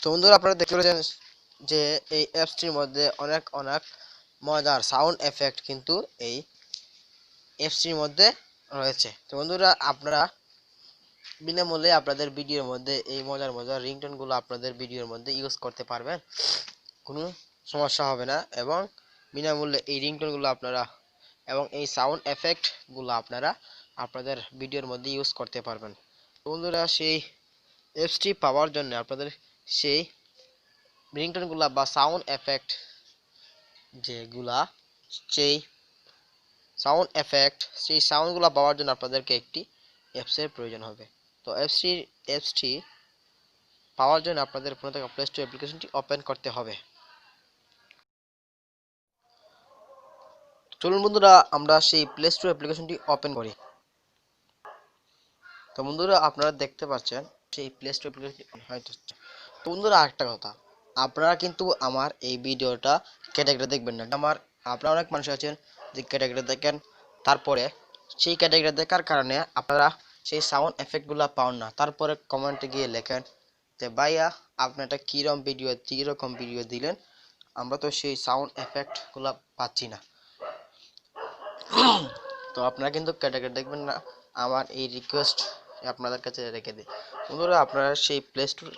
তো বন্ধুরা আপনারা দেখতে পাচ্ছেন যে এই অ্যাপসটির মধ্যে অনেক অনেক মজার সাউন্ড এফেক্ট কিন্তু এই অ্যাপসটির মধ্যে রয়েছে। তো বন্ধুরা আপনারা বিনামূল্যে আপনাদের ভিডিওর মধ্যে এই মজার মজার রিংটোন গুলো আপনাদের ভিডিওর মধ্যে ইউজ করতে পারবেন, কোনো সমস্যা হবে না। এবং বিনামূল্যে এই রিংটোন গুলো আপনারা এবং এই সাউন্ড এফেক্ট গুলো আপনারা আপনাদের ভিডিওর মধ্যে ইউজ করতে পারবেন। তো বন্ধুরা সেই অ্যাপসটি পাওয়ার জন্য আপনাদের সেই রিংটোন গুলা বা সাউন্ড এফেক্ট যেগুলা সেই সেই সাউন্ডগুলো পাওয়ার জন্য আপনাদেরকে একটি অ্যাপসের প্রয়োজন হবে। তো অ্যাপসটি পাওয়ার জন্য আপনাদের ফোন থেকে প্লে স্টোর অ্যাপ্লিকেশনটি ওপেন করতে হবে। চলুন বন্ধুরা আমরা সেই প্লে স্টোর অ্যাপ্লিকেশনটি ওপেন করি। তো বন্ধুরা আপনারা দেখতে পাচ্ছেন সেই প্লে স্টোর অ্যাপ্লিকেশনটি হয়তো। তো বন্ধুরা আরেকটা কথা, আপনারা কিন্তু আমার এই ভিডিওটা কেটে কেটে দেখবেন না। আপনারা অনেক মানুষ আছেন যে কেটে কেটে দেখেন, তারপরে সেই ক্যাটাগরি দেখার কারণে আপনারা সেই সাউন্ড এফেক্টগুলো পান না। তারপরে কমেন্টে গিয়ে লেখেন যে ভাইয়া আপনি এটা কীরকম ভিডিও দিলেন, আমরা তো সেই সাউন্ড এফেক্টগুলো পাচ্ছি না। তো আপনারা কিন্তু ক্যাটাগরি দেখবেন না, আমার এই রিকোয়েস্ট আপনাদের কাছে রেখে দিই। বন্ধুরা আপনারা সেই প্লে স্টোর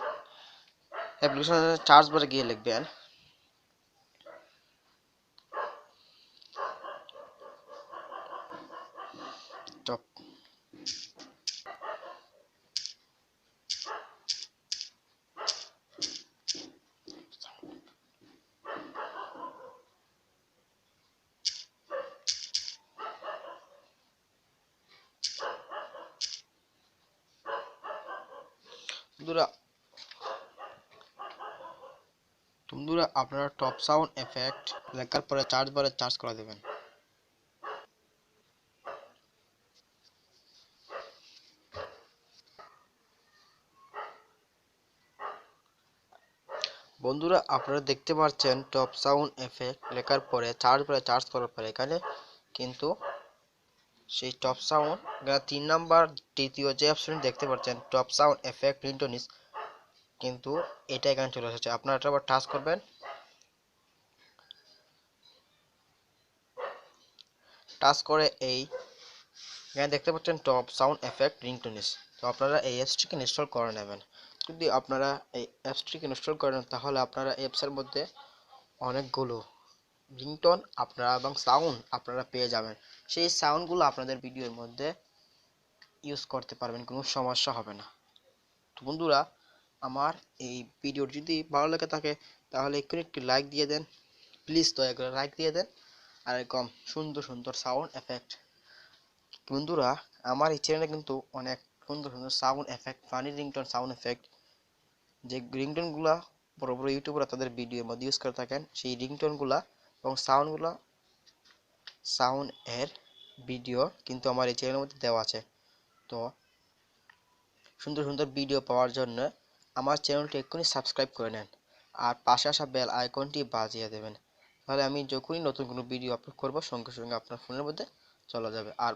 অ্যাপ্লিকেশনের চার্জ বারে গিয়ে লিখবেন টপ বন্ধুরা বন্ধুরা আপনারা টপ সাউন্ড এফেক্ট লেখার পরে চার্জ বারে চার্জ করে দেবেন। বন্ধুরা আপনারা দেখতে পাচ্ছেন টপ সাউন্ড এফেক্ট লেখার পরে চার্জ বারে চার্জ করার পরে এখানে কিন্তু সেই টপ সাউন্ড 3 নাম্বার দ্বিতীয় যে অপশন দেখতে পাচ্ছেন টপ সাউন্ড এফেক্ট রিংটোনিস, কিন্তু এটা এখানে চলে এসেছে। আপনারা এটা আবার টাচ করবেন, টাচ করে এই এখানে দেখতে পাচ্ছেন টপ সাউন্ড এফেক্ট রিংটোনিস। তো আপনারা এই অ্যাপসটিকে ইনস্টল করে নেবেন। যদি আপনারা এই অ্যাপসটিকে ইনস্টল করেন তাহলে আপনারা অ্যাপসের মধ্যে অনেকগুলো রিংটোন আপনারা এবং সাউন্ড আপনারা পেয়ে যাবেন। সেই সাউন্ডগুলো আপনাদের ভিডিওর মধ্যে ইউজ করতে পারবেন, কোনো সমস্যা হবে না। তো বন্ধুরা আমার এই ভিডিও যদি ভালো লেগে থাকে তাহলে একটু লাইক দিয়ে দেন, প্লিজ দয়া করে লাইক দিয়ে দেন। আর এরকম সুন্দর সুন্দর সাউন্ড এফেক্ট বন্ধুরা আমার এই চ্যানেলে কিন্তু অনেক সুন্দর সুন্দর sound effect, funny ringtone sound effect, যে রিংটোনগুলা বড় বড় ইউটিউবাররা তাদের ভিডিওর মধ্যে ইউজ করে থাকেন, সেই রিংটোনগুলা এবং সাউন্ড এর ভিডিও কিন্তু আমার এই চ্যানেলের মধ্যে দেওয়া আছে। তো সুন্দর সুন্দর ভিডিও পাওয়ার জন্য আমার চ্যানেলটি এক্ষুনি সাবস্ক্রাইব করে নেন আর পাশে আসা বেল আইকনটি বাজিয়ে দেবেন, তাহলে আমি যখনই নতুন কোনো ভিডিও আপলোড করব সঙ্গে সঙ্গে আপনার ফোনের মধ্যে চলে যাবে। আর